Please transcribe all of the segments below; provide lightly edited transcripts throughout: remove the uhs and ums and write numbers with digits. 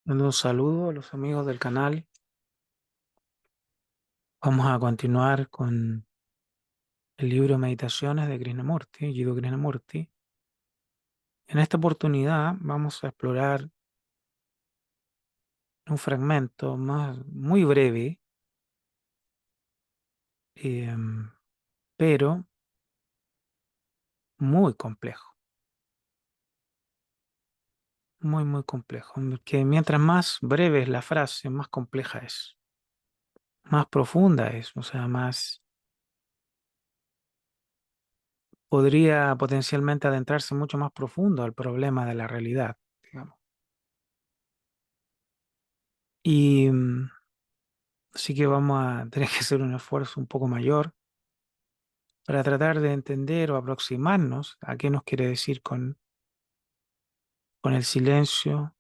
Mando un saludo a los amigos del canal. Vamos a continuar con el libro Meditaciones de Krishnamurti, Jiddu Krishnamurti. En esta oportunidad vamos a explorar un fragmento muy breve, em, pero muy complejo, muy complejo. Que mientras más breve es la frase, más compleja es, más profunda es, o sea, más podría potencialmente adentrarse mucho más profundo al problema de la realidad, digamos. Y así que vamos a tener que hacer un esfuerzo un poco mayor para tratar de entender o aproximarnos a qué nos quiere decir con el silencio,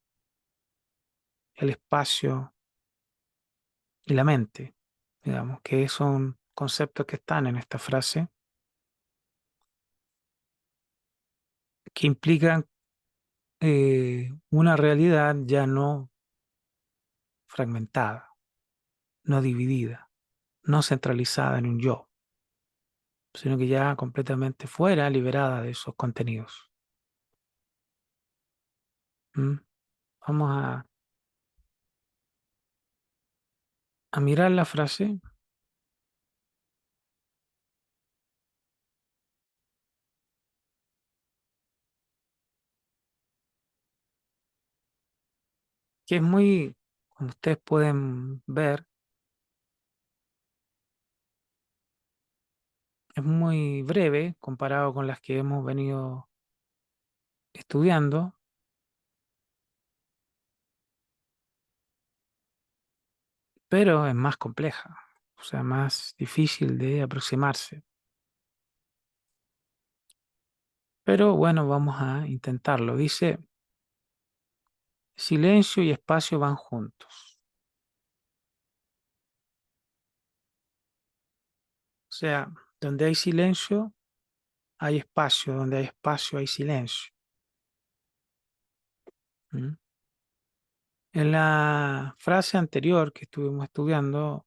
el espacio y la mente, digamos, que son conceptos que están en esta frase, que implican una realidad ya no fragmentada, no dividida, no centralizada en un yo, sino que ya completamente fuera, liberada de esos contenidos. ¿Mm? Vamos a mirar la frase, que es muy, como ustedes pueden ver, es muy breve comparado con las que hemos venido estudiando, pero es más compleja, o sea, más difícil de aproximarse. Pero bueno, vamos a intentarlo. Dice, silencio y espacio van juntos. O sea, donde hay silencio, hay espacio. Donde hay espacio, hay silencio. ¿Mm? En la frase anterior que estuvimos estudiando,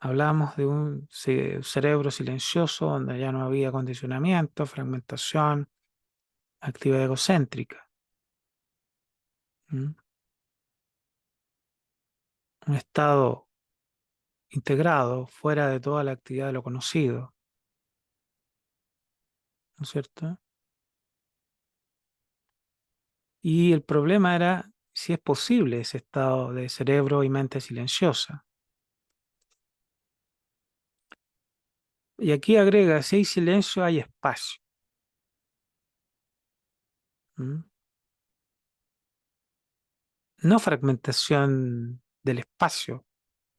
hablamos de un cerebro silencioso donde ya no había condicionamiento, fragmentación, actividad egocéntrica. ¿Mm? Un estado integrado fuera de toda la actividad de lo conocido, ¿no es cierto? Y el problema era si es posible ese estado de cerebro y mente silenciosa. Y aquí agrega, si hay silencio, hay espacio. ¿Mm? No fragmentación del espacio,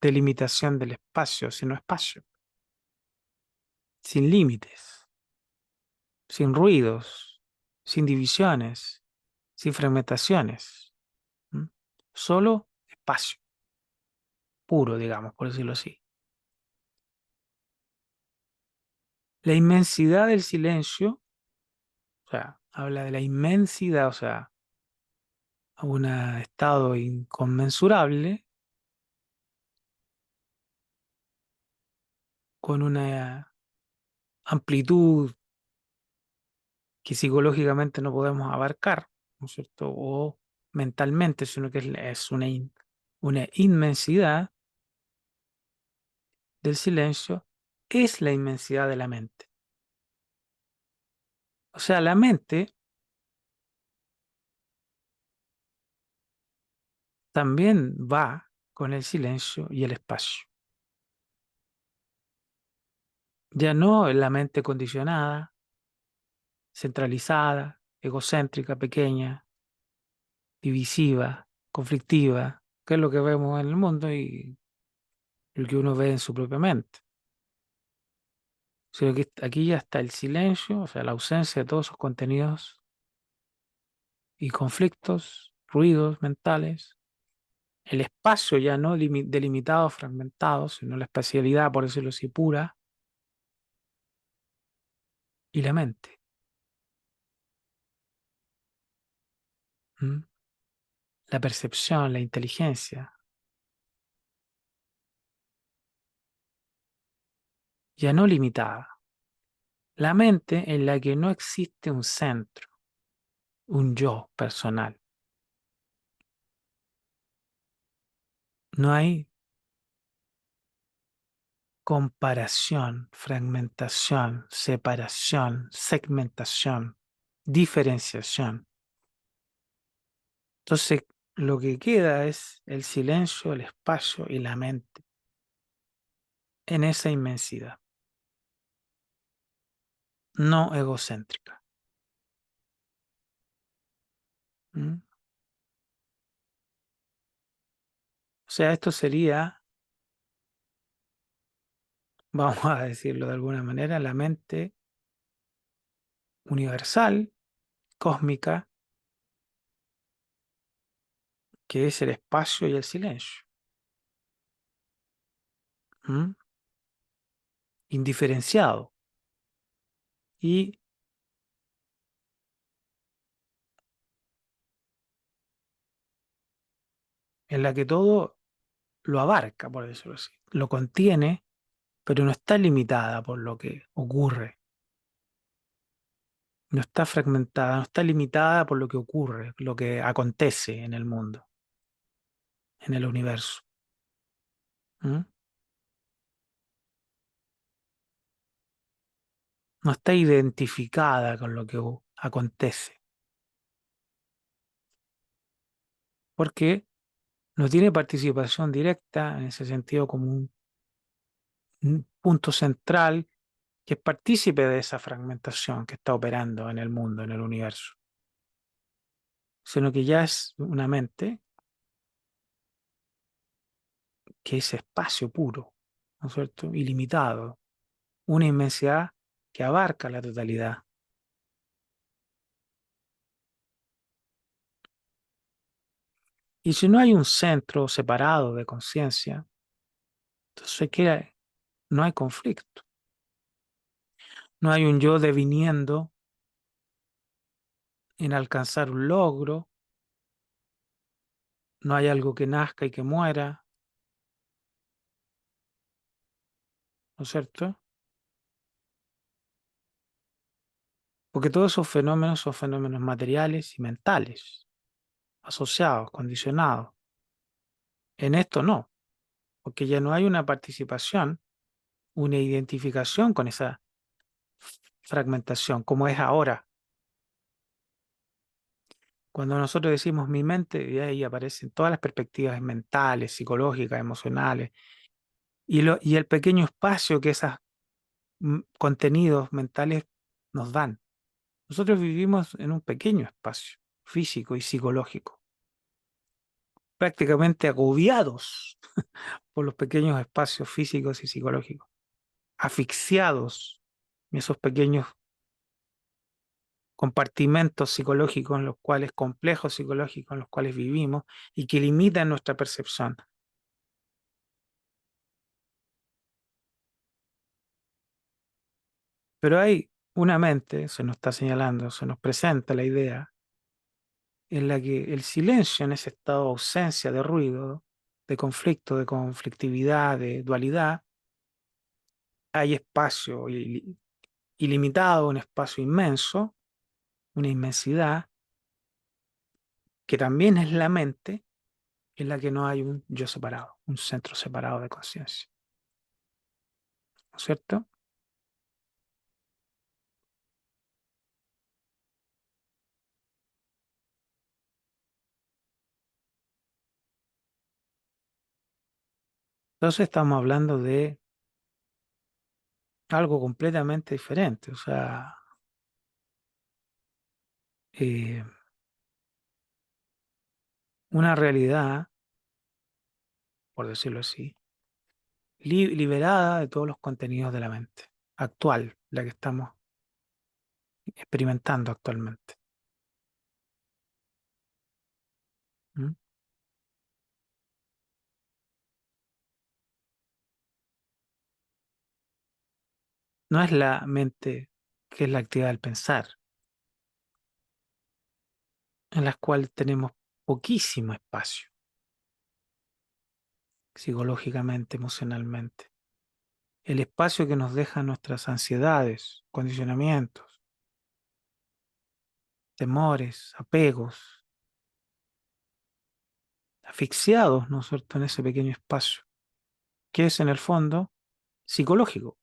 delimitación del espacio, sino espacio, sin límites, sin ruidos, sin divisiones, sin fragmentaciones. ¿Mm? Solo espacio, puro, digamos, por decirlo así. La inmensidad del silencio, o sea, habla de la inmensidad, o sea, a un estado inconmensurable, con una amplitud que psicológicamente no podemos abarcar, ¿no es cierto? O mentalmente, sino que es una inmensidad del silencio, es la inmensidad de la mente. O sea, la mente también va con el silencio y el espacio. Ya no la mente condicionada, centralizada, egocéntrica, pequeña, divisiva, conflictiva, que es lo que vemos en el mundo y lo que uno ve en su propia mente. Sino que aquí ya está el silencio, o sea, la ausencia de todos esos contenidos y conflictos, ruidos mentales, el espacio ya no delimitado, fragmentado, sino la espacialidad, por decirlo así, pura, y la mente. ¿Mm? la percepción, la inteligencia, ya no limitada. La mente en la que no existe un centro, un yo personal. No hay comparación, fragmentación, separación, segmentación, diferenciación. Entonces, lo que queda es el silencio, el espacio y la mente en esa inmensidad, no egocéntrica. ¿Mm? O sea, esto sería, vamos a decirlo de alguna manera, la mente universal, cósmica, que es el espacio y el silencio. ¿Mm? Indiferenciado y en la que todo lo abarca, por decirlo así, lo contiene, pero no está limitada por lo que ocurre, no está fragmentada, no está limitada por lo que ocurre, lo que acontece en el mundo, en el universo. ¿Mm? No está identificada con lo que acontece, porque no tiene participación directa en ese sentido como un punto central que es partícipe de esa fragmentación que está operando en el mundo, en el universo, sino que ya es una mente que es espacio puro, ¿no es cierto? Ilimitado, una inmensidad que abarca la totalidad. Y si no hay un centro separado de conciencia, entonces ¿qué? No hay conflicto, no hay un yo deviniendo en alcanzar un logro, no hay algo que nazca y que muera, ¿no es cierto? Porque todos esos fenómenos son fenómenos materiales y mentales, asociados, condicionados. En esto no, porque ya no hay una participación, una identificación con esa fragmentación, como es ahora. Cuando nosotros decimos mi mente, y ahí aparecen todas las perspectivas mentales, psicológicas, emocionales, y el pequeño espacio que esos contenidos mentales nos dan. Nosotros vivimos en un pequeño espacio físico y psicológico, prácticamente agobiados por los pequeños espacios físicos y psicológicos, asfixiados en esos pequeños compartimentos psicológicos en los cuales, complejos psicológicos en los cuales vivimos y que limitan nuestra percepción. Pero hay una mente, se nos está señalando, se nos presenta la idea en la que el silencio en ese estado de ausencia, de ruido, de conflicto, de conflictividad, de dualidad, hay espacio ilimitado, un espacio inmenso, una inmensidad, que también es la mente, en la que no hay un yo separado, un centro separado de conciencia. ¿No es cierto? Entonces estamos hablando de algo completamente diferente, o sea, eh, una realidad, por decirlo así, liberada de todos los contenidos de la mente actual, la que estamos experimentando actualmente. ¿Mm? No es la mente que es la actividad del pensar, en la cual tenemos poquísimo espacio, psicológicamente, emocionalmente. El espacio que nos dejan nuestras ansiedades, condicionamientos, temores, apegos, asfixiados, ¿no es cierto?, en ese pequeño espacio, que es en el fondo psicológico,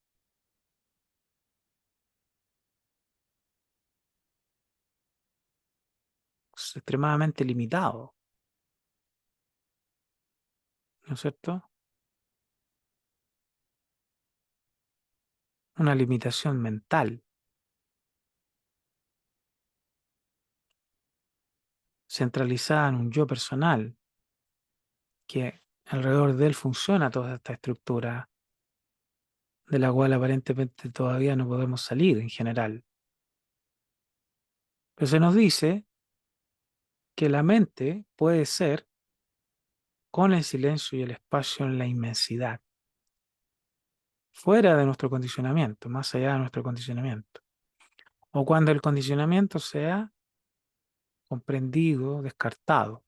es extremadamente limitado, ¿no es cierto? Una limitación mental, centralizada en un yo personal, que alrededor de él funciona toda esta estructura de la cual aparentemente todavía no podemos salir en general. Pero se nos dice que la mente puede ser con el silencio y el espacio en la inmensidad, fuera de nuestro condicionamiento, más allá de nuestro condicionamiento, o cuando el condicionamiento sea comprendido, descartado,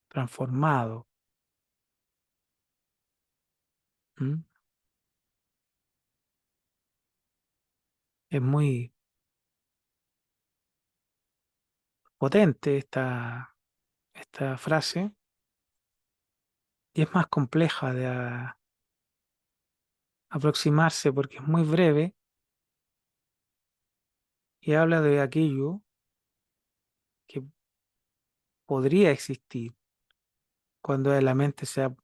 transformado. ¿Mm? Es muy potente esta frase y es más compleja de aproximarse porque es muy breve y habla de aquello que podría existir cuando la mente se ha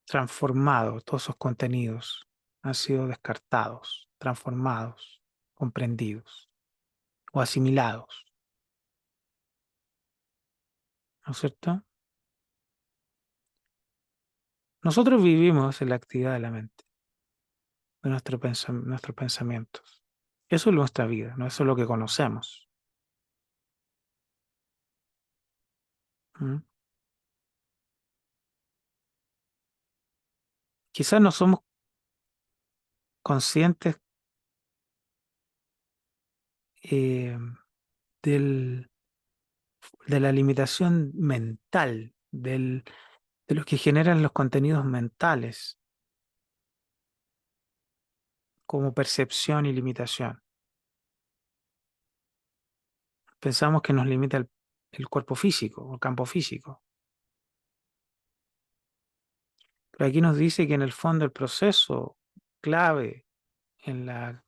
transformado, todos esos contenidos han sido descartados, transformados, comprendidos o asimilados, ¿no es cierto? Nosotros vivimos en la actividad de la mente, de nuestros pensamientos. Eso es nuestra vida, no eso es lo que conocemos. ¿Mm? Quizás no somos conscientes eh, del, de la limitación mental, de los que generan los contenidos mentales como percepción y limitación. Pensamos que nos limita el cuerpo físico, el campo físico. Pero aquí nos dice que en el fondo el proceso clave en la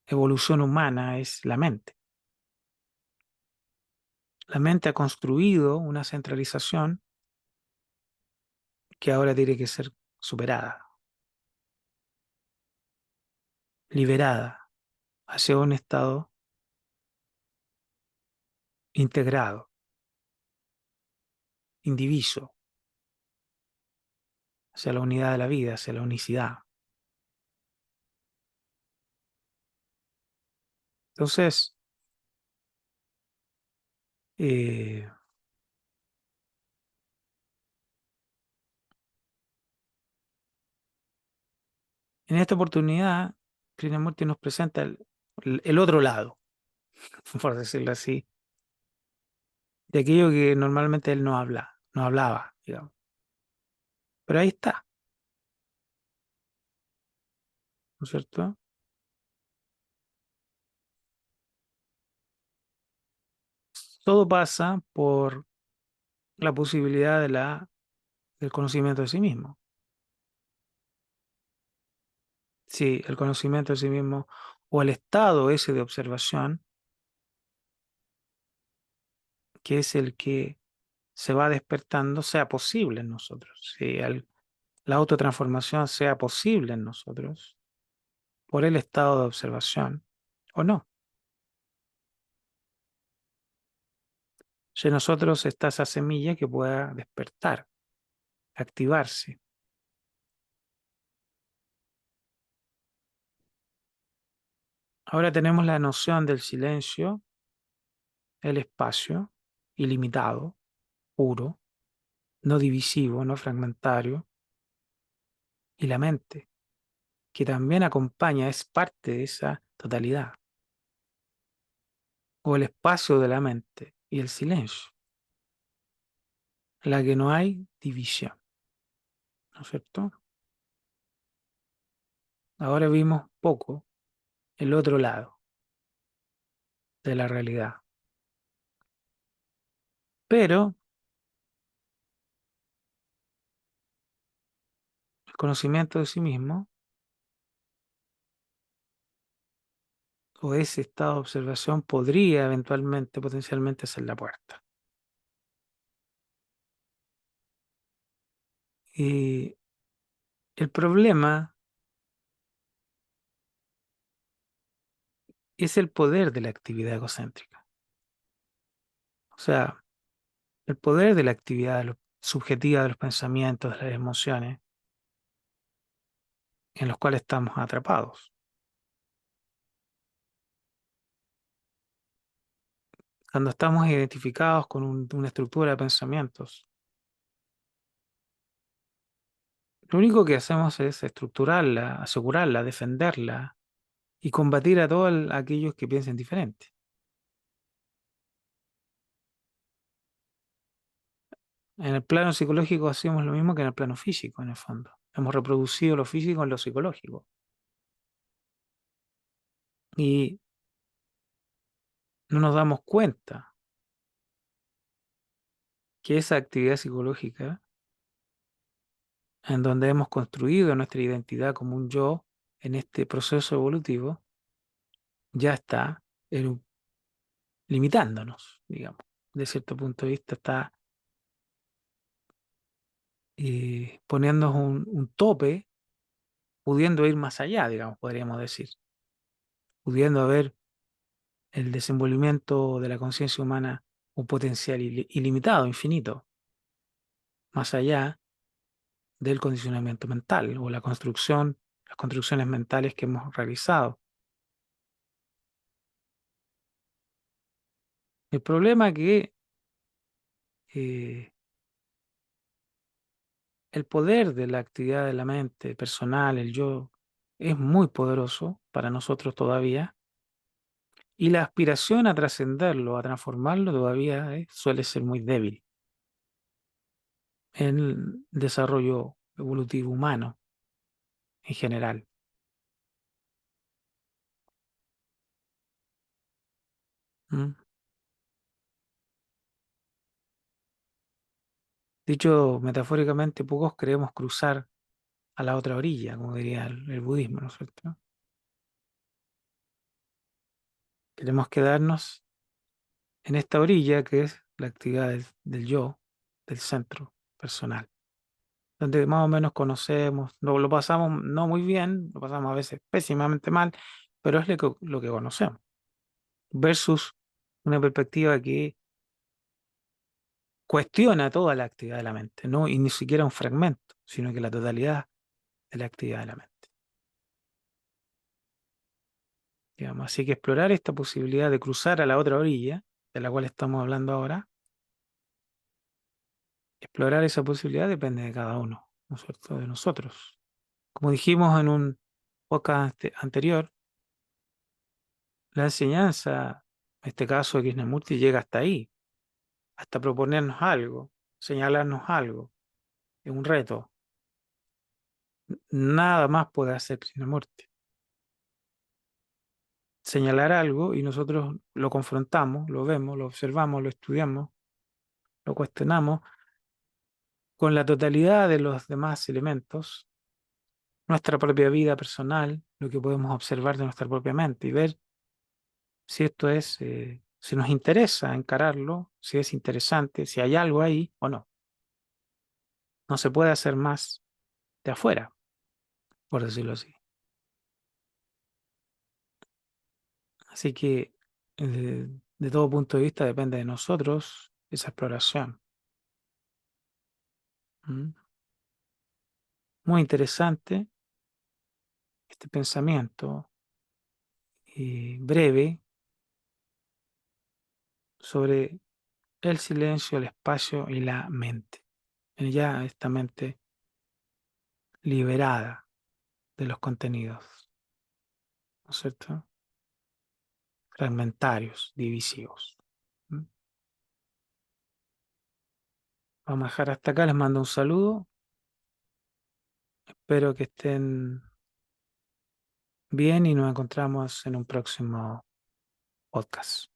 evolución humana es la mente. La mente ha construido una centralización que ahora tiene que ser superada, liberada hacia un estado integrado, indiviso, hacia la unidad de la vida, hacia la unicidad. Entonces, eh, en esta oportunidad, Krishnamurti nos presenta el otro lado, por decirlo así, de aquello que normalmente él no hablaba, digamos. Pero ahí está, ¿no es cierto? Todo pasa por la posibilidad del conocimiento de sí mismo. Sí, el conocimiento de sí mismo o el estado ese de observación, que es el que se va despertando, sea posible en nosotros. Si la autotransformación sea posible en nosotros por el estado de observación o no. Si en nosotros está esa semilla que pueda despertar, activarse. Ahora tenemos la noción del silencio, el espacio ilimitado, puro, no divisivo, no fragmentario, y la mente, que también acompaña, es parte de esa totalidad, o el espacio de la mente. y el silencio, en la que no hay división, ¿no es cierto? Ahora vimos poco el otro lado de la realidad, pero el conocimiento de sí mismo o ese estado de observación podría eventualmente, potencialmente ser la puerta. Y el problema es el poder de la actividad egocéntrica. O sea, el poder de la actividad subjetiva de los pensamientos, de las emociones, en los cuales estamos atrapados. Cuando estamos identificados con una estructura de pensamientos, lo único que hacemos es estructurarla, asegurarla, defenderla y combatir a todos aquellos que piensen diferente. En el plano psicológico hacemos lo mismo que en el plano físico, en el fondo. Hemos reproducido lo físico en lo psicológico. Y no nos damos cuenta que esa actividad psicológica, en donde hemos construido nuestra identidad como un yo en este proceso evolutivo, ya está limitándonos, digamos. De cierto punto de vista, está poniéndonos un tope, pudiendo ir más allá, digamos, podríamos decir, pudiendo haber el desenvolvimiento de la conciencia humana un potencial ilimitado, infinito, más allá del condicionamiento mental o la construcción, las construcciones mentales que hemos realizado. El problema es que eh, el poder de la actividad de la mente personal, el yo, es muy poderoso para nosotros todavía, y la aspiración a trascenderlo, a transformarlo, todavía suele ser muy débil en el desarrollo evolutivo humano en general. ¿Mm? Dicho metafóricamente, pocos queremos cruzar a la otra orilla, como diría el budismo, ¿no es cierto? Queremos quedarnos en esta orilla que es la actividad del yo, del centro personal, donde más o menos conocemos, lo pasamos no muy bien, lo pasamos a veces pésimamente mal, pero es lo que conocemos, versus una perspectiva que cuestiona toda la actividad de la mente, ¿no? Y ni siquiera un fragmento, sino que la totalidad de la actividad de la mente. Digamos. Así que explorar esta posibilidad de cruzar a la otra orilla, de la cual estamos hablando ahora, explorar esa posibilidad depende de cada uno, ¿no es cierto? De nosotros. Como dijimos en un podcast anterior, la enseñanza, en este caso de Krishnamurti, llega hasta ahí, hasta proponernos algo, señalarnos algo, es un reto. Nada más puede hacer Krishnamurti. Señalar algo y nosotros lo confrontamos, lo vemos, lo observamos, lo estudiamos, lo cuestionamos con la totalidad de los demás elementos, nuestra propia vida personal, lo que podemos observar de nuestra propia mente y ver si esto es, si nos interesa encararlo, si es interesante, si hay algo ahí o no. No se puede hacer más de afuera, por decirlo así. Así que de todo punto de vista depende de nosotros esa exploración. ¿Mm? Muy interesante este pensamiento breve sobre el silencio, el espacio y la mente. Ya esta mente liberada de los contenidos, ¿no es cierto? Fragmentarios, divisivos. ¿Mm? Vamos a dejar hasta acá, les mando un saludo. Espero que estén bien y nos encontramos en un próximo podcast.